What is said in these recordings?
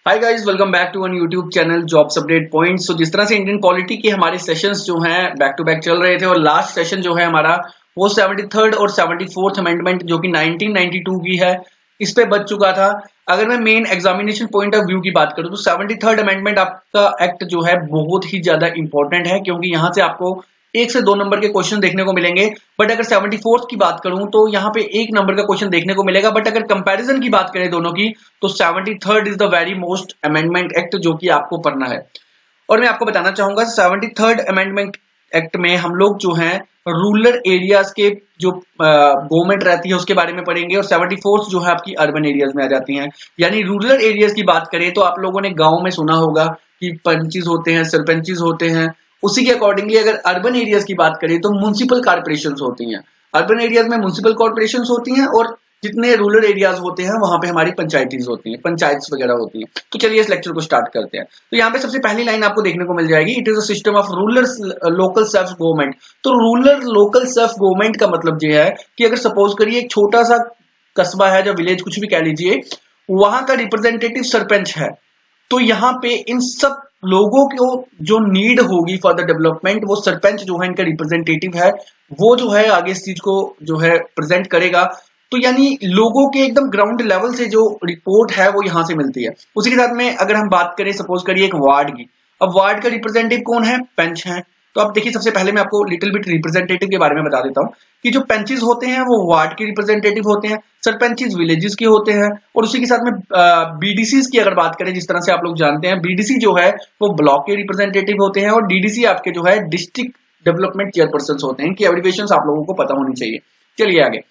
Hi guys, welcome back to one YouTube channel jobs update points. जिस तरह से Indian polity के हमारे सेशंस जो हैं बैक टू बैक चल रहे थे और लास्ट सेशन जो है हमारा वो 73rd और 74th अमेंडमेंट जो कि 1992 की है, इस पे बच चुका था। अगर मैं main examination point of view की बात करूं तो 73rd अमेंडमेंट आपका एक्ट जो है बहुत ही ज्यादा इंपॉर्टेंट है, क्योंकि यहाँ से आपको 1 से 2 नंबर के क्वेश्चन देखने को मिलेंगे। बट अगर 74th की बात करूं तो यहाँ पे 1 नंबर का क्वेश्चन देखने को मिलेगा। बट अगर कंपैरिजन की बात करें दोनों की तो 73rd is the very most amendment act जो कि आपको पढ़ना है। और मैं आपको बताना चाहूंगा 73rd अमेंडमेंट एक्ट में हम लोग जो हैं रूरल एरियाज के जो गवर्नमेंट रहती है उसके बारे में पढ़ेंगे, और 74th जो है आपकी अर्बन एरियाज में आ जाती हैं। यानी रूरल एरियाज की बात करें तो आप लोगों ने गांव में सुना होगा कि पंचेस होते हैं, सरपंचेस होते हैं। उसी के अकॉर्डिंगली अगर अर्बन एरियाज की बात करें तो म्युनिसिपल कॉर्पोरेशंस होती हैं। अर्बन एरियाज में म्युनिसिपल कॉर्पोरेशंस होती हैं और जितने रूरल एरियाज होते हैं वहां पे हमारी पंचायतीज होती हैं, पंचायत वगैरह होती हैं। तो चलिए इस लेक्चर को स्टार्ट करते हैं। तो यहाँ पे सबसे पहली लाइन आपको देखने को मिल जाएगी, it is a system of rural local self government. तो रूरल लोकल सेल्फ गवर्नमेंट का मतलब ये है कि अगर सपोज करिए एक छोटा सा कस्बा है, जो विलेज कुछ भी कह लीजिए, वहां का रिप्रेजेंटेटिव सरपंच है। तो यहाँ पे इन सब लोगों को जो नीड होगी फॉर द डेवलपमेंट, वो सरपंच जो है इनका रिप्रेजेंटेटिव है, वो जो है आगे इस चीज को जो है प्रेजेंट करेगा। तो यानी लोगों के एकदम ग्राउंड लेवल से जो रिपोर्ट है वो यहां से मिलती है। उसी के साथ में अगर हम बात करें सपोज करिए एक वार्ड की, अब वार्ड का रिप्रेजेंटेटिव कौन है? पंच है। तो अब देखिए सबसे पहले मैं आपको लिटिल बिट रिप्रेजेंटेटिव के बारे में बता देता हूँ कि जो पंचेस होते हैं वो वार्ड के रिप्रेजेंटेटिव होते हैं, सरपंचेस विलेजेस के होते हैं, और उसी के साथ में बीडीसीज की अगर बात करें, जिस तरह से आप लोग जानते हैं बीडीसी जो है वो ब्लॉक के रिप्रेजेंटेटिव होते हैं, और डीडीसी आपके जो है डिस्ट्रिक्ट डेवलपमेंट चेयरपर्सन होते हैं। इनकी एब्रिविएशंस आप लोगों को पता होनी चाहिए। चलिए आगे,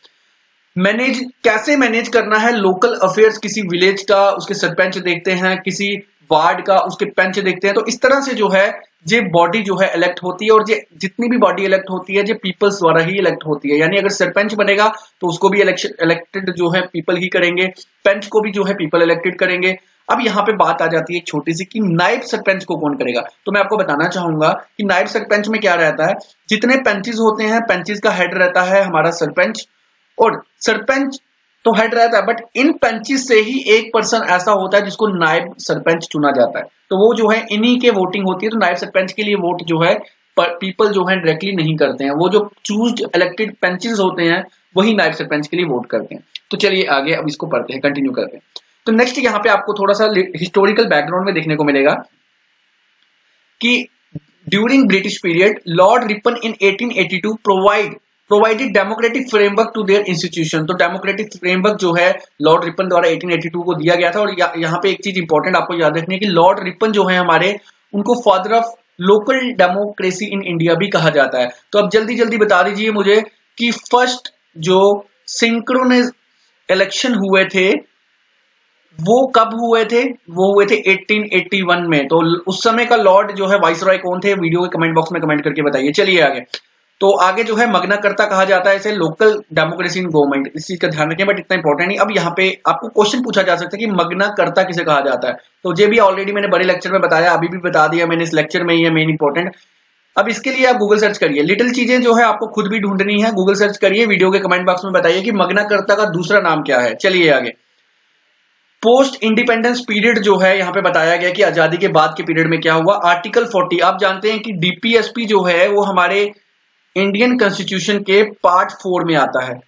मैनेज कैसे मैनेज करना है लोकल अफेयर्स, किसी विलेज का उसके सरपंच देखते हैं, किसी वार्ड का उसके पंच देखते हैं। तो इस तरह से जो है ये बॉडी जो है इलेक्ट होती है, और ये जितनी भी बॉडी इलेक्ट होती है ये पीपल्स द्वारा ही इलेक्ट होती है। यानी अगर सरपंच बनेगा तो उसको भी इलेक्टेड जो है पीपल ही करेंगे, पंच को भी जो है पीपल इलेक्टेड करेंगे। अब यहाँ पे बात आ जाती है एक छोटी सी कि नायब सरपंच को कौन करेगा। तो मैं आपको बताना चाहूंगा कि नायब सरपंच में क्या रहता है, जितने पंचेस होते हैं पंचेस का हेड रहता है हमारा सरपंच, और सरपंच तो हेड रहता है, बट इन पंचेस से ही एक पर्सन ऐसा होता है जिसको नायब सरपंच चुना जाता है। तो वो जो है इन्हीं के वोटिंग होती है। तो नायब सरपंच के लिए वोट जो है पीपल जो है डायरेक्टली नहीं करते हैं, वो जो चूज इलेक्टेड पंचेस होते हैं वही नायब सरपंच के लिए वोट करते हैं। तो चलिए आगे अब इसको पढ़ते हैं, कंटिन्यू करते हैं। तो नेक्स्ट यहाँ पे आपको थोड़ा सा हिस्टोरिकल बैकग्राउंड में देखने को मिलेगा कि during British period Lord Ripon in 1882 provided democratic framework to their institution. तो डेमोक्रेटिक फ्रेमवर्क जो है लॉर्ड रिपन द्वारा 1882 को दिया गया था। और यहाँ पे एक चीज इंपॉर्टेंट आपको याद रखनी है कि लॉर्ड रिपन जो है हमारे, उनको father of local democracy in India भी कहा जाता है। तो अब जल्दी जल्दी बता दीजिए मुझे कि फर्स्ट जो सिंक्रोनाइज इलेक्शन हुए थे वो कब हुए थे? वो हुए थे 1881 में। तो उस समय का लॉर्ड जो है वाइसरॉय कौन थे? वीडियो के कमेंट बॉक्स में कमेंट करके बताइए। चलिए आगे, तो आगे जो है मगना कर्ता कहा जाता है इसे, लोकल डेमोक्रेसी इन गवर्नमेंट, इस चीज का ध्यान रखें, बट इतना इंपॉर्टेंट नहीं। अब यहाँ पे आपको क्वेश्चन पूछा जा सकता है कि मगना कर्ता किसे कहा जाता है। तो ये भी ऑलरेडी मैंने बड़े लेक्चर में बताया, अभी भी बता दिया मैंने, इस लेक्चर में ही है मेन इंपॉर्टेंट। अब इसके लिए आप गूगल सर्च करिए, लिटिल चीजें जो है आपको खुद भी ढूंढनी है, गूगल सर्च करिए, वीडियो के कमेंट बॉक्स में बताइए कि मगना कर्ता का दूसरा नाम क्या है। चलिए आगे, पोस्ट इंडिपेंडेंस पीरियड जो है यहाँ पे बताया गया कि आजादी के बाद के पीरियड में क्या हुआ। आर्टिकल 40, आप जानते हैं कि डीपीएसपी जो है वो हमारे इंडियन कॉन्स्टिट्यूशन के पार्ट 4 में आता है,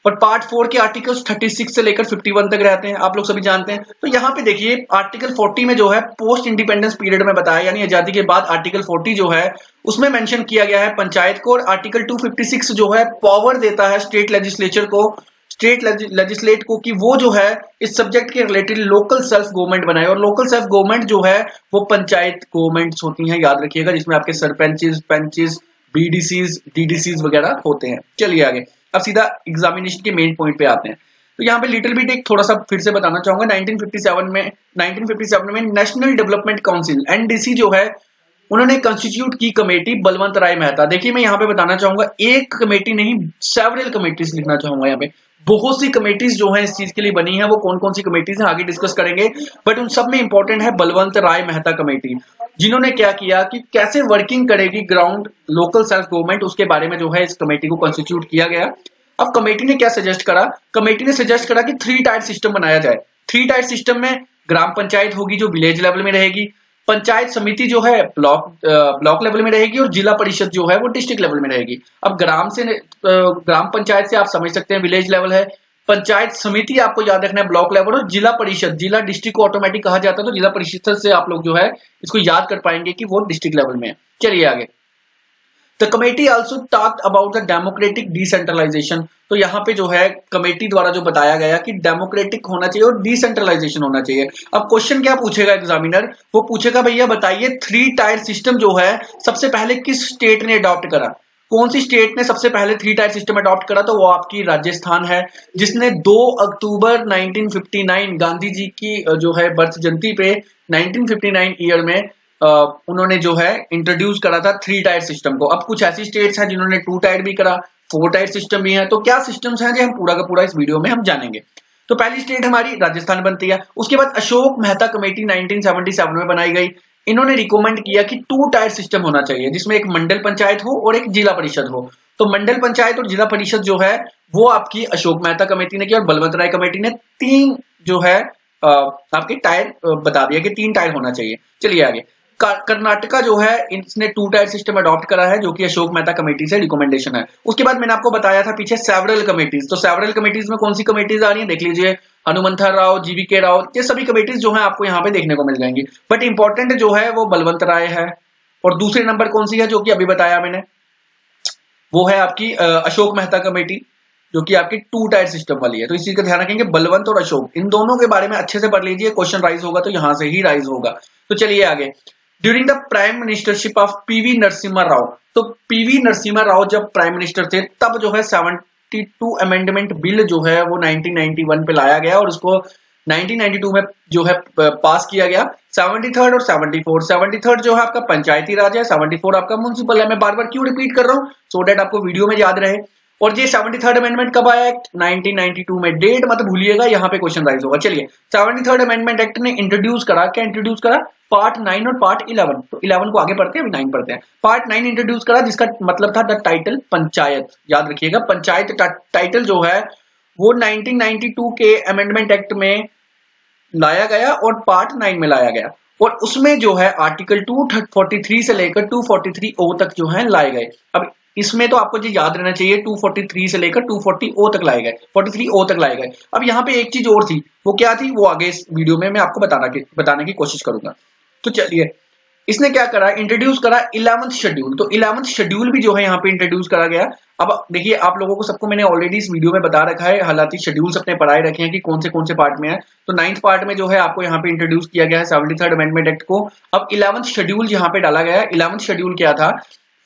और पार्ट 4 के आर्टिकल्स 36 से लेकर 51 तक रहते हैं, आप लोग सभी जानते हैं। तो यहाँ पे देखिए आर्टिकल 40 में जो है पोस्ट इंडिपेंडेंस पीरियड में बताया, यानी आजादी के बाद आर्टिकल 40 जो है उसमें मेंशन किया गया है पंचायत को, और आर्टिकल 256 जो है पावर देता है स्टेट लेजिस्लेचर को, स्टेट लेजिस्लेट को, कि वो जो है इस सब्जेक्ट के रिलेटेड लोकल सेल्फ गवर्नमेंट बनाए। और लोकल सेल्फ गवर्नमेंट जो है वो पंचायत गवर्नमेंट्स होती हैं, याद रखिएगा, जिसमें आपके सरपंचेस, पंचेस, बीडीसीज, डीडीसीज वगैरह होते हैं। चलिए आगे, अब सीधा एग्जामिनेशन के मेन पॉइंट पे आते हैं। तो यहाँ पे लिटिल बिट एक थोड़ा सा फिर से बताना चाहूंगा, 1957 में नेशनल डेवलपमेंट काउंसिल एनडीसी जो है उन्होंने कंस्टिट्यूट की कमेटी बलवंत राय मेहता। देखिए मैं यहाँ पे बताना चाहूंगा, एक कमेटी नहीं, सेवरल कमेटीज लिखना चाहूंगा। यहाँ पे बहुत सी कमेटीज जो है इस चीज के लिए बनी है, वो कौन कौन सी कमेटीज हैं आगे डिस्कस करेंगे, बट उन सब में इंपॉर्टेंट है बलवंत राय मेहता कमेटी, जिन्होंने क्या किया कि कैसे वर्किंग करेगी ग्राउंड लोकल सेल्फ गवर्नमेंट, उसके बारे में जो है इस कमेटी को कॉन्स्टिट्यूट किया गया। अब कमेटी ने क्या सजेस्ट करा? कमेटी ने सजेस्ट करा कि 3 टायर सिस्टम बनाया जाए। 3 टायर सिस्टम में ग्राम पंचायत होगी जो विलेज लेवल में रहेगी, पंचायत समिति जो है ब्लॉक लेवल में रहेगी, और जिला परिषद जो है वो डिस्ट्रिक्ट लेवल में रहेगी। अब ग्राम पंचायत से आप समझ सकते हैं विलेज लेवल है, पंचायत समिति आपको याद रखना है ब्लॉक लेवल, और जिला परिषद, जिला डिस्ट्रिक्ट को ऑटोमेटिक कहा जाता है, तो जिला परिषद से आप लोग जो है इसको याद कर पाएंगे कि वो डिस्ट्रिक्ट लेवल में है। चलिए आगे। The committee also talked about the democratic decentralisation. तो यहाँ पे जो है कमेटी द्वारा जो बताया गया कि डेमोक्रेटिक होना चाहिए और डिसेंट्रलाइजेशन होना चाहिए। अब क्वेश्चन क्या पूछेगा एग्जामिनर, वो पूछेगा भैया बताइए 3 टायर सिस्टम जो है सबसे पहले किस स्टेट ने अडॉप्ट करा। कौन सी स्टेट ने सबसे पहले 3 टायर सिस्टम अडॉप्ट करा, तो वो आपकी राजस्थान है, जिसने 2 अक्टूबर 1959 गांधी जी की जो है बर्थ जयंती पे 1959 ईयर में उन्होंने जो है इंट्रोड्यूस करा था 3 टायर सिस्टम को। अब कुछ ऐसी स्टेट्स हैं जिन्होंने 2 टायर भी करा, 4 टायर सिस्टम भी है। तो क्या सिस्टम्स हैं जो हम पूरा का पूरा इस वीडियो में हम जानेंगे। तो पहली स्टेट हमारी राजस्थान बनती है। उसके बाद अशोक मेहता कमेटी 1977 में बनाई गई। इन्होंने रिकमेंड किया कि 2 टायर सिस्टम होना चाहिए, जिसमें एक मंडल पंचायत हो और एक जिला परिषद हो। तो मंडल पंचायत और जिला परिषद जो है वो आपकी अशोक मेहता कमेटी ने की, और बलवंत राय कमेटी ने 3 जो है आपके टायर बता दिया कि 3 टायर होना चाहिए। चलिए आगे। कर्नाटका जो है इसने 2 टायर सिस्टम अडॉप्ट करा है, जो कि अशोक मेहता कमेटी से रिकमेंडेशन है। उसके बाद मैंने आपको बताया था पीछे सेवरल कमेटीज। तो सेवरल कमेटीज में कौन सी कमेटीज आ रही है देख लीजिए, हनुमंथा राव, जीवीके राव, ये सभी कमेटीज जो है आपको यहाँ पे देखने को मिल जाएंगी। बट इंपॉर्टेंट जो है वो बलवंत राय है, और दूसरे नंबर कौन सी है जो कि अभी बताया मैंने, वो है आपकी अशोक मेहता कमेटी, जो कि आपकी 2 टायर सिस्टम वाली है। तो इस चीज का ध्यान रखेंगे, बलवंत और अशोक, इन दोनों के बारे में अच्छे से पढ़ लीजिए, क्वेश्चन राइज होगा तो यहां से ही राइज होगा। तो चलिए आगे। During the prime ministership of PV Narasimha Rao, तो पीवी नरसिम्हा राव जब प्राइम मिनिस्टर थे तब जो है 72 अमेंडमेंट बिल जो है वो 1991 पे लाया गया, और उसको 1992 में जो है पास किया गया। 73 और 74 जो है आपका पंचायती राज है, 74 आपका म्युनिसिपल है। मैं बार बार क्यों रिपीट कर रहा हूँ, सो डेट आपको वीडियो में याद रहे। और ये 73 अमेंडमेंट कब आया एक्ट, 1992 में, डेट मत भूलिएगा, यहाँ पे क्वेश्चन राइज होगा। चलिए 73 अमेंडमेंट एक्ट ने इंट्रोड्यूस करा, क्या इंट्रोड्यूस करा, पार्ट 9 और पार्ट 11। तो 11 को आगे पढ़ते हैं, अभी 9 पढ़ते हैं। पार्ट 9 इंट्रोड्यूस करा, जिसका मतलब था द टाइटल पंचायत। याद रखिएगा, पंचायत टाइटल जो है वो 1992 के अमेंडमेंट एक्ट में लाया गया और पार्ट 9 में लाया गया, और उसमें जो है आर्टिकल 243 से लेकर 243O तक जो है लाए गए। अब इसमें तो आपको जो याद रहना चाहिए 243 से लेकर 240O तक लाए गए, 43O तक लाए गए। अब यहाँ पे एक चीज और थी, वो क्या थी, वो आगे इस वीडियो में मैं आपको बताने की कोशिश करूंगा। तो चलिए, इसने क्या करा, इंट्रोड्यूस करा 11th शेड्यूल। तो 11th शेड्यूल भी जो है यहाँ पे इंट्रोड्यूस करा गया। अब देखिए, आप लोगों को सबको मैंने ऑलरेडी इस वीडियो में बता रखा है, हालांकि शेड्यूल्स अपने पढ़ाए रखे हैं कि कौन से पार्ट में है। तो 9th पार्ट में जो है आपको यहाँ पे इंट्रोड्यूस किया गया है 73rd अमेंडमेंट एक्ट को। अब 11th शेड्यूल यहाँ पे डाला गया है। 11th शेड्यूल क्या था,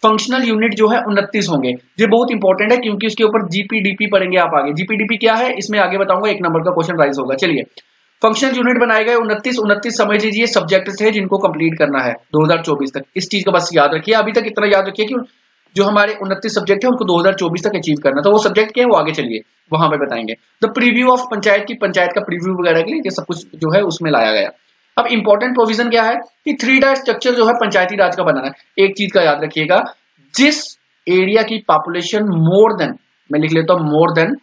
फंक्शनल यूनिट जो है 29 होंगे। ये बहुत इंपॉर्टेंट है क्योंकि उसके ऊपर जीपीडीपी पढ़ेंगे आप आगे। जीपीडीपी क्या है इसमें आगे बताऊंगा, 1 नंबर का क्वेश्चन राइज होगा। चलिए, फंक्शनल यूनिट बनाए गए 29 समझ लीजिए सब्जेक्ट थे जिनको कंप्लीट करना है 2024 तक। इस चीज का बस याद रखिए, अभी तक इतना याद रखिए कि जो हमारे 29 सब्जेक्ट है उनको 2024 तक अचीव करना। तो वो सब्जेक्ट क्या है वो आगे चलिए वहां पे बताएंगे। द प्रीव्यू ऑफ पंचायत की, पंचायत का प्रीव्यू वगैरह के लिए सब कुछ जो है उसमें लाया गया। अब इंपॉर्टेंट प्रोविजन क्या है कि 3 टायर स्ट्रक्चर जो है पंचायती राज का बनाना है। एक चीज का याद रखिएगा, जिस एरिया की पॉपुलेशन मोर देन, मैं लिख लेता हूं, मोर देन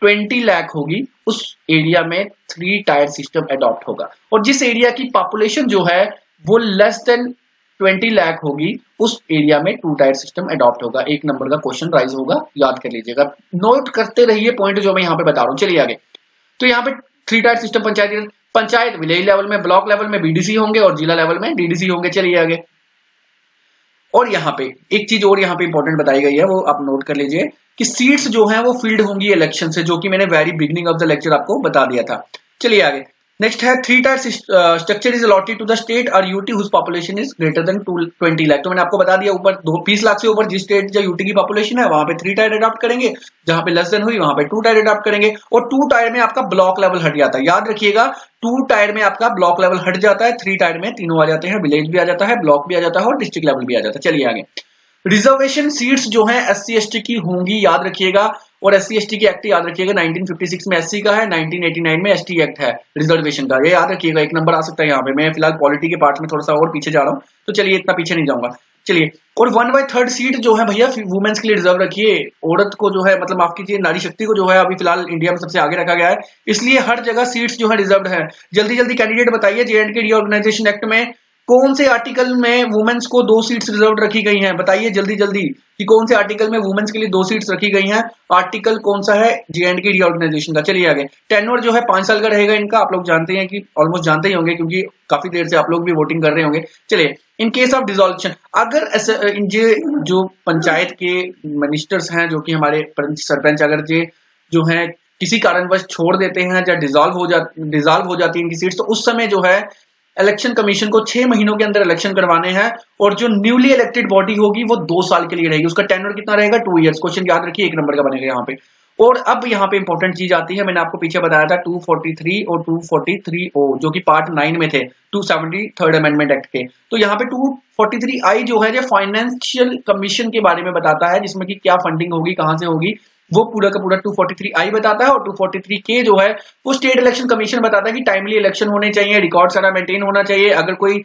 20 लाख होगी, उस एरिया में 3 टायर सिस्टम अडॉप्ट होगा। और जिस एरिया की पॉपुलेशन जो है वो लेस देन 20 लाख होगी, उस एरिया में 2 टायर सिस्टम अडॉप्ट होगा। 1 नंबर का क्वेश्चन राइज होगा, याद कर लीजिएगा, नोट करते रहिए पॉइंट जो मैं यहाँ पे बता रहा हूँ। चलिए आगे। तो यहाँ पे 3 tier system panchayat village level में, ब्लॉक लेवल में बीडीसी होंगे और जिला लेवल में डीडीसी होंगे। चलिए आगे। और यहाँ पे एक चीज और यहाँ पे इंपॉर्टेंट बताई गई है, वो आप नोट कर लीजिए कि सीट्स जो हैं वो फील्ड होंगी इलेक्शन से, जो कि मैंने very beginning of the lecture आपको बता दिया था। चलिए आगे। नेक्स्ट है 3 tier structure is allotted to the state और UT whose population is greater than 20 lakh. तो मैंने आपको बता दिया, ऊपर 20 लाख से ऊपर जिस स्टेट या यूटी की पॉपुलेशन है वहां पे 3 टायर अडॉप्ट करेंगे, जहां पे लेस देन हुई वहां पे 2 टायर अडॉप्ट करेंगे। और 2 टायर में आपका ब्लॉक लेवल हट जाता है, याद रखिएगा 2 टायर में आपका ब्लॉक लेवल हट जाता है, 3 टायर में तीनों आ जाते हैं, विलेज भी आ जाता है, ब्लॉक भी आ जाता है और डिस्ट्रिक्ट लेवल भी आ जाता है। चलिए आगे। रिजर्वेशन सीट्स जो हैं SC ST की होंगी, याद रखिएगा, और SC ST की एक्ट याद रखिएगा 1956 में SC का है, 1989 में ST एक्ट है रिजर्वेशन का, ये याद रखिएगा। 1 नंबर आ सकता है यहाँ पे। मैं फिलहाल पॉलिटी के पार्ट में थोड़ा सा और पीछे जा रहा हूँ, तो चलिए इतना पीछे नहीं जाऊंगा। चलिए, और 1/3 सीट जो है भैया वुमेन्स के लिए रिजर्व रखिए। औरत को जो है मतलब माफ कीजिए नारी शक्ति को जो है अभी फिलहाल इंडिया में सबसे आगे रखा गया है, इसलिए हर जगह सीट्स जो है रिजर्व है। जल्दी जल्दी कैंडिडेट बताइए, J&K रीऑर्गेनाइजेशन एक्ट में कौन से आर्टिकल में वुमेन्स को 2 सीट्स रिजर्व रखी गई हैं? बताइए जल्दी जल्दी कि कौन से आर्टिकल में वुमेन्स के लिए 2 सीट्स रखी गई हैं। आर्टिकल कौन सा है J&K रीऑर्गेनाइजेशन का? चलिए आगे। टेन्योर जो है 5 साल का रहेगा इनका, आप लोग जानते हैं कि ऑलमोस्ट जानते ही होंगे क्योंकि काफी देर से आप लोग भी वोटिंग कर रहे होंगे। चलिए, इन केस ऑफ डिसॉल्यूशन, अगर ये जो पंचायत के मिनिस्टर्स हैं जो कि हमारे सरपंच अगर ये जो है किसी कारणवश छोड़ देते हैं या डिसॉल्व हो जाती है इनकी सीट्स, तो उस समय जो है इलेक्शन कमीशन को 6 महीनों के अंदर इलेक्शन करवाने हैं, और जो न्यूली इलेक्टेड बॉडी होगी वो 2 साल के लिए रहेगी। उसका टेन्योर कितना रहेगा? 2 इयर्स। क्वेश्चन याद रखिए, 1 नंबर का बनेगा यहाँ पे। और अब यहाँ पे इंपॉर्टेंट चीज आती है, मैंने आपको पीछे बताया था 243 और 243O जो कि पार्ट 9 में थे 273 अमेंडमेंट एक्ट के। तो यहाँ पे 243I जो है फाइनेंशियल कमीशन के बारे में बताता है, जिसमें कि क्या फंडिंग होगी, कहां से होगी, वो पूरा का पूरा 243I बताता है। और 243K जो है वो स्टेट इलेक्शन कमीशन बताता है कि टाइमली इलेक्शन होने चाहिए, रिकॉर्ड सारा मेंटेन होना चाहिए। अगर कोई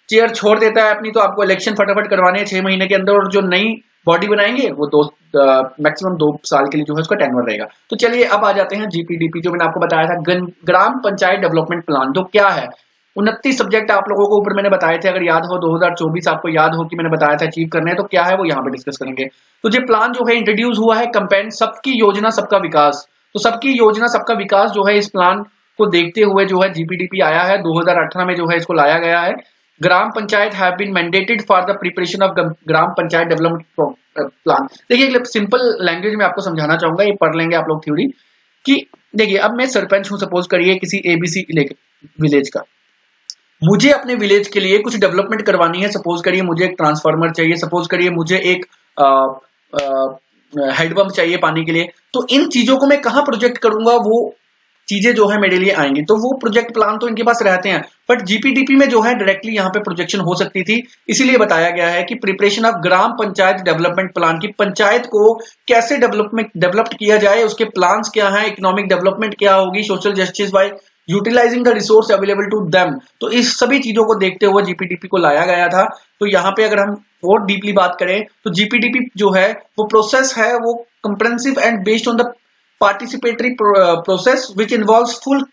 चेयर छोड़ देता है अपनी तो आपको इलेक्शन फटाफट करवाने हैं 6 महीने के अंदर, और जो नई बॉडी बनाएंगे वो मैक्सिमम 2 साल के लिए जो है उसका टेन्योर रहेगा। तो चलिए अब आ जाते हैं GPDP, जो मैंने आपको बताया था ग्राम पंचायत डेवलपमेंट प्लान। जो क्या है, 29 सब्जेक्ट आप लोगों को ऊपर मैंने बताए थे, अगर याद हो 2024 आपको याद हो कि मैंने बताया था अचीव करने हैं, तो क्या है वो यहाँ पे डिस्कस करेंगे। तो ये प्लान जो है इंट्रोड्यूस हुआ है कैंपेन सबकी योजना सबका विकास। तो सबकी योजना सबका विकास जो है इस प्लान को देखते हुए जो है GPDP आया है, 2018 में जो है इसको लाया गया है। Gram panchayat have been mandated for the preparation of gram panchayat development plan. देखिए सिंपल लैंग्वेज में आपको समझाना चाहूंगा, ये पढ़ लेंगे आप लोग थ्योरी कि देखिए अब मैं सरपंच हूं, सपोज करिए किसी ABC विलेज का, मुझे अपने विलेज के लिए कुछ डेवलपमेंट करवानी है। सपोज करिए मुझे एक ट्रांसफार्मर चाहिए, सपोज करिए मुझे एक हेडपंप चाहिए पानी के लिए। तो इन चीजों को मैं कहां प्रोजेक्ट करूंगा, वो चीजें जो है मेरे लिए आएंगी। तो वो प्रोजेक्ट प्लान तो इनके पास रहते हैं, बट GPDP में जो है डायरेक्टली यहाँ पे प्रोजेक्शन हो सकती थी। इसीलिए बताया गया है कि preparation of gram panchayat development plan, की पंचायत को कैसे डेवलप्ड किया जाए, उसके प्लान्स क्या है, इकोनॉमिक डेवलपमेंट क्या होगी, social justice by utilising the resource available to them. तो इस सभी चीजों को देखते हुए GPDP को लाया गया था। तो यहाँ पे अगर हम और डीपली बात करें तो GPDP जो है वो प्रोसेस है, वो comprehensive and based on the participatory process which involves full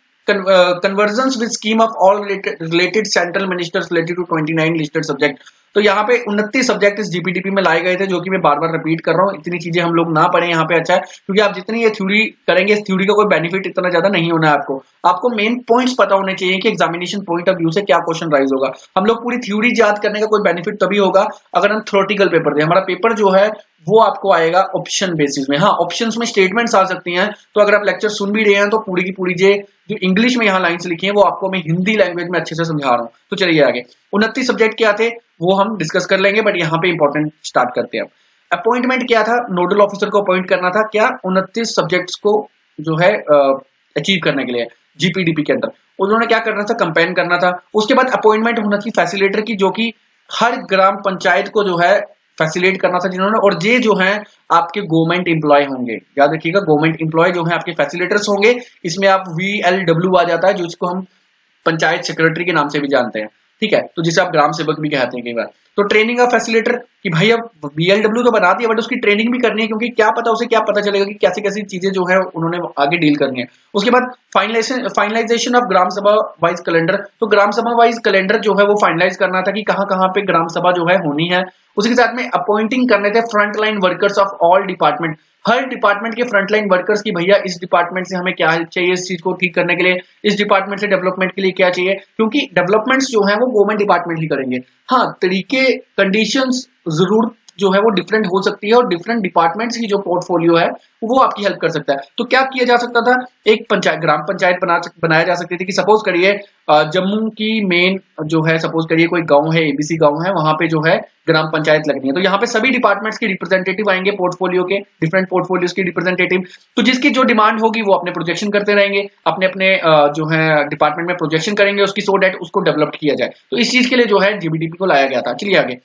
convergence with scheme of all related central ministers related to 29 listed subject। तो यहाँ पे 29 सब्जेक्ट इस GPDP में लाए गए थे, जो कि मैं बार बार रिपीट कर रहा हूँ। इतनी चीजें हम लोग ना पढ़े यहाँ पे अच्छा है, क्योंकि आप जितनी ये थ्योरी करेंगे इस थ्योरी का कोई बेनिफिट इतना ज्यादा नहीं होना है। आपको मेन पॉइंट्स पता होने चाहिए कि एग्जामिनेशन पॉइंट ऑफ व्यू से क्या क्वेश्चन राइज होगा। हम लोग पूरी थ्योरी याद करने का कोई बेनिफिट तभी होगा अगर हम थ्योरेटिकल पेपर दें। हमारा पेपर जो है वो आपको आएगा ऑप्शन बेसिस में। हाँ, ऑप्शंस में स्टेटमेंट्स आ सकती हैं, तो अगर आप लेक्चर सुन भी रहे हैं तो पूरी की पूरी जो इंग्लिश में यहाँ लाइंस लिखी हैं वो आपको मैं हिंदी लैंग्वेज में अच्छे से समझा रहा हूँ। तो चलिए आगे, 29 सब्जेक्ट क्या थे वो हम डिस्कस कर लेंगे, बट यहाँ पे इंपॉर्टेंट स्टार्ट करते हैं। अपॉइंटमेंट क्या था, नोडल ऑफिसर को अपॉइंट करना था क्या 29 सब्जेक्ट्स को जो है अचीव करने के लिए GPDP के अंदर। उन्होंने क्या करना था, कंपेन करना था। उसके बाद अपॉइंटमेंट होना थी फैसिलिटेटर की, जो कि हर ग्राम पंचायत को जो है फैसिलिटेट करना था जिन्होंने, और ये जो है आपके गवर्नमेंट एम्प्लॉय होंगे। याद रखिएगा, गवर्नमेंट एम्प्लॉय जो है आपके फैसिलिटेटर्स होंगे। इसमें आप VLW आ जाता है, जो इसको हम पंचायत सेक्रेटरी के नाम से भी जानते हैं, ठीक है, तो जिसे आप ग्राम सेवक भी कहते हैं कई बार। तो ट्रेनिंग ऑफ फैसिलिटेटर कि भाई अब VLW तो बना दिया, बट उसकी ट्रेनिंग भी करनी है, क्योंकि क्या पता उसे क्या पता चलेगा कि कैसी कैसी चीजें जो है उन्होंने आगे डील करनी है। उसके बाद फाइनलाइजेशन ऑफ ग्राम सभा वाइज कैलेंडर। तो ग्राम सभा वाइज कैलेंडर जो है वो फाइनलाइज करना था कि कहाँ कहाँ पे ग्राम सभा जो है होनी है। उसके साथ में अपॉइंटिंग करने थे front line workers of all department, her department के फ्रंट लाइन वर्कर्स की भैया इस डिपार्टमेंट से हमें क्या हेल्प चाहिए, इस चीज को ठीक करने के लिए, इस डिपार्टमेंट से डेवलपमेंट के लिए क्या चाहिए, क्योंकि डेवलपमेंट्स जो है वो गवर्नमेंट डिपार्टमेंट ही करेंगे। हाँ, तरीके कंडीशंस जरूर जो है वो डिफरेंट हो सकती है, और डिफरेंट डिपार्टमेंट्स की जो पोर्टफोलियो है वो आपकी हेल्प कर सकता है। तो क्या किया जा सकता था, एक ग्राम पंचायत बनाया जा सकती थी कि सपोज करिए जम्मू की मेन जो है, सपोज करिए कोई गांव है, ABC गांव है, वहां पे जो है ग्राम पंचायत लगनी है। तो यहाँ पे सभी डिपार्टमेंट्स के रिप्रेजेंटेटिव आएंगे, पोर्टफोलियो के डिफरेंट पोर्टफोलियोज के रिप्रेजेंटेटिव। तो जिसकी जो डिमांड होगी वो अपने प्रोजेक्शन करते रहेंगे, अपने अपने जो है डिपार्टमेंट में प्रोजेक्शन करेंगे उसकी, सो डेट उसको डेवलप किया जाए। तो इस चीज के लिए जो है GPDP को लाया गया था। चलिए आगे,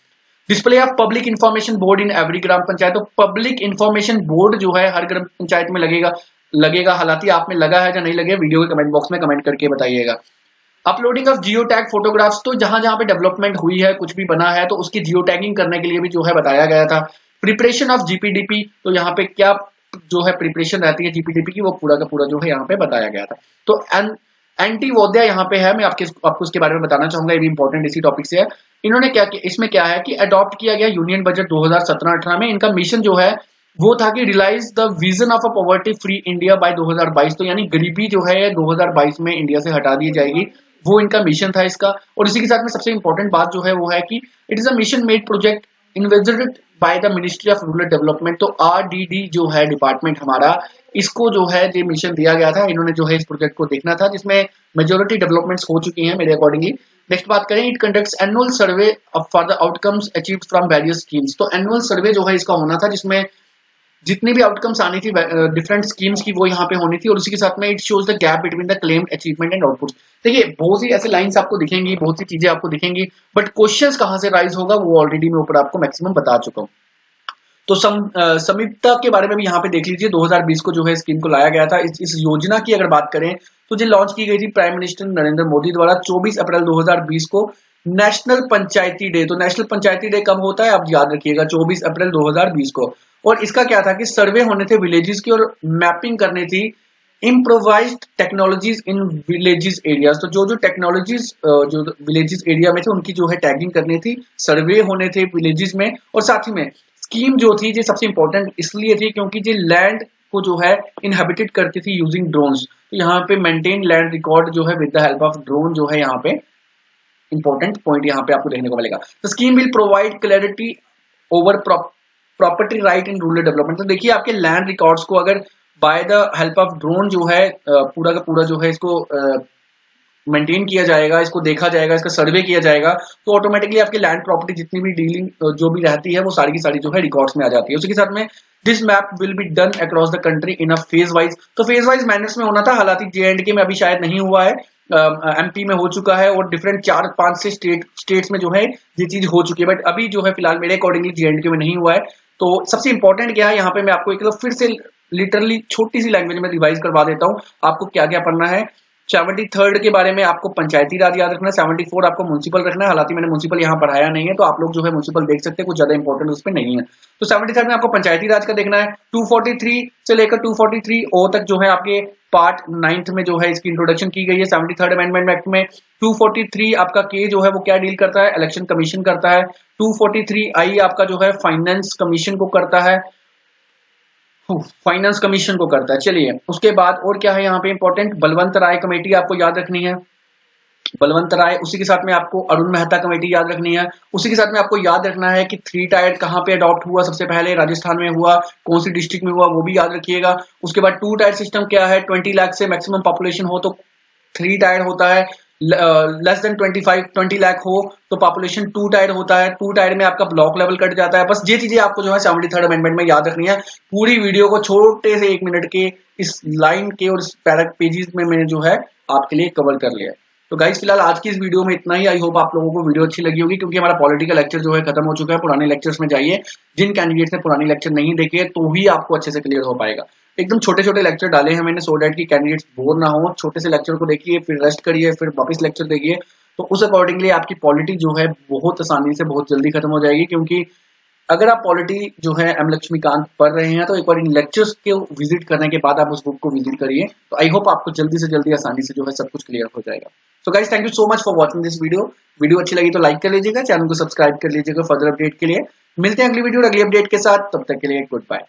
display of public information board in every gram panchayat. तो पब्लिक इंफॉर्मेशन बोर्ड जो है हर ग्राम पंचायत में लगेगा। हालांकि आप में लगा है या नहीं लगे, वीडियो के कमेंट बॉक्स में कमेंट करके बताइएगा। Uploading of geo tag photographs, तो जहां जहां पे डेवलपमेंट हुई है, कुछ भी बना है, तो उसकी जियो टैगिंग करने के लिए भी जो है बताया गया था। प्रिपरेशन ऑफ जीपीडीपी, तो यहाँ पे क्या जो है प्रिपरेशन रहती है जीपीडीपी की, वो पूरा का पूरा जो है यहाँ पे बताया गया था। तो एंटी वोद्या यहाँ पे है, मैं आपको उसके बारे में बताना चाहूंगा, ये भी इंपॉर्टेंट इसी टॉपिक से है। इन्होंने क्या किया, इसमें क्या है कि अडॉप्ट किया गया यूनियन बजट 2017-18 में। इनका मिशन जो है वो था कि realise the vision of a poverty free India by 2022, तो यानी गरीबी जो है 2022 में इंडिया से हटा दी जाएगी, वो इनका मिशन था इसका। और इसी के साथ में सबसे इंपॉर्टेंट बात जो है वो है कि it is a mission made project invested by the ministry of rural development, तो आरडीडी जो है डिपार्टमेंट हमारा, इसको जो है ये मिशन दिया गया था। इन्होंने जो है इस प्रोजेक्ट को देखना था, जिसमें मेजोरिटी डेवलपमेंट्स हो चुकी हैं मेरे अकॉर्डिंगली। नेक्स्ट बात करें, it conducts annual survey for the outcomes achieved from various schemes, तो एनुअल सर्वे जो है इसका होना था, जिसमें जितनी भी आउटकम्स आनी थी डिफरेंट स्कीम्स की, वो यहाँ पे होनी थी। और उसी के साथ में it shows the gap between the claimed achievement and output. देखिए बहुत सी ऐसे लाइंस आपको दिखेंगी, बहुत सी चीजें आपको दिखेंगी, बट क्वेश्चंस कहां से राइज होगा वो ऑलरेडी मैं ऊपर आपको मैक्सिमम बता चुका हूँ। तो समीपता के बारे में भी यहाँ पे देख लीजिए, 2020 को जो है स्कीम को लाया गया था। इस योजना की अगर बात करें तो जो लॉन्च की गई थी प्राइम मिनिस्टर नरेंद्र मोदी द्वारा 24 अप्रैल 2020 को, नेशनल पंचायती डे। तो नेशनल पंचायती डे कब होता है आप याद रखिएगा, 24 अप्रैल 2020 को। और इसका क्या था कि सर्वे होने थे विलेजेस की, और मैपिंग करनी थी improvised technologies in villages areas. तो जो टेक्नोलॉजीज जो विलेजेस एरिया में थे उनकी जो है टैगिंग करनी थी, सर्वे होने थे विलेजेस में। और साथ ही में स्कीम जो थी ये सबसे इंपॉर्टेंट इसलिए थी क्योंकि ये लैंड को जो है इनहेबिटेट करती थी यूजिंग ड्रोन्स। तो यहाँ पे मेंटेन लैंड रिकॉर्ड जो है with the help of drone, जो है यहाँ पे इंपॉर्टेंट पॉइंट यहाँ पे आपको देखने को मिलेगा। The scheme will provide clarity over property right in rural development. तो देखिए आपके लैंड रिकॉर्ड्स को अगर by the help of drone जो है पूरा का पूरा जो है इसको मेंटेन किया जाएगा, इसको देखा जाएगा, इसका सर्वे किया जाएगा, तो ऑटोमेटिकली आपकी लैंड प्रॉपर्टी जितनी भी डीलिंग जो भी रहती है वो सारी की सारी जो है रिकॉर्ड्स में आ जाती है। उसी के साथ में this map will be done across the country in a phase wise. तो फेज वाइज मैनर्स में होना था, हालांकि जे&के में अभी शायद नहीं हुआ है, एमपी में हो चुका है, और डिफरेंट 4-5 से स्टेट्स में जो है ये चीज हो चुकी है, बट अभी जो है फिलहाल मेरे अकॉर्डिंगली जे&के में नहीं हुआ है। तो सबसे इंपॉर्टेंट क्या है यहाँ पे, मैं आपको एक फिर से लिटरली छोटी सी लैंग्वेज में रिवाइज करवा देता हूँ आपको क्या क्या पढ़ना है। 73 के बारे में आपको पंचायती राज याद रखना है, 74 आपको म्युनिसिपल रखना है। हालांकि मैंने म्युनिसिपल यहाँ पढ़ाया नहीं है, तो आप लोग जो है म्युनिसिपल देख सकते हैं, कुछ ज्यादा इंपॉर्टेंट उस पर नहीं है। तो 73 में आपको पंचायती राज का देखना है। 243 से लेकर 243 ओ तक जो है आपके पार्ट 9th में जो है इसकी इंट्रोडक्शन की गई है 73rd अमेंडमेंट एक्ट में। 243 आपका के जो है वो क्या डील करता है, इलेक्शन कमीशन करता है। 243 आई आपका जो है फाइनेंस कमीशन को करता है, फाइनेंस कमीशन को करता है। चलिए उसके बाद और क्या है यहाँ पे इंपॉर्टेंट, बलवंत राय कमेटी आपको याद रखनी है, बलवंत राय। उसी के साथ में आपको अरुण मेहता कमेटी याद रखनी है। उसी के साथ में आपको याद रखना है कि 3 टायर कहाँ पे अडॉप्ट हुआ, सबसे पहले राजस्थान में हुआ, कौन सी डिस्ट्रिक्ट में हुआ वो भी याद रखिएगा। उसके बाद 2 टायर सिस्टम क्या है, 20 लाख से मैक्सिमम पॉपुलेशन हो तो 3 टायर होता है, लेस देन 20 लाख हो तो पॉपुलेशन 2 टायर होता है। 2 टायर में आपका ब्लॉक लेवल कट जाता है। बस ये चीजें आपको जो है 73rd अमेंडमेंट में याद रखनी है। पूरी वीडियो को छोटे से 1 मिनट के इस लाइन के और इस पैरा पेजेस में मैंने जो है आपके लिए कवर कर लिया है। तो गाइस फिलहाल आज की इस वीडियो में इतना ही। आई होप आप लोगों को वीडियो अच्छी लगी होगी, क्योंकि हमारा पॉलिटिकल लेक्चर जो है खत्म हो चुका है। पुराने लेक्चर्स में जाइए, जिन कैंडिडेट्स ने पुराने लेक्चर नहीं देखे तो ही आपको अच्छे से क्लियर हो पाएगा। एकदम छोटे छोटे लेक्चर डाले हैं मैंने, सो डैट की कैंडिडेट्स बोर ना हो। छोटे से लेक्चर को देखिए, फिर रेस्ट करिए, फिर वापस लेक्चर देखिए, तो उस अकॉर्डिंगली आपकी पॉलिटी जो है बहुत आसानी से बहुत जल्दी खत्म हो जाएगी। क्योंकि अगर आप पॉलिटी जो है एम लक्ष्मीकांत पढ़ रहे हैं तो एक बार इन लेक्चर्स के विजिट करने के बाद आप उस बुक को विजिट करिए, तो आई होप आपको जल्दी से जल्दी आसानी से जो है सब कुछ क्लियर हो जाएगा। So guys thank you so much for watching this video. Video अच्छी लगी तो लाइक कर लीजिएगा, चैनल को सब्सक्राइब कर लीजिएगा फर्दर अपडेट के लिए। मिलते हैं अगली वीडियो और अगली अपडेट के साथ, तब तक के लिए गुड बाय।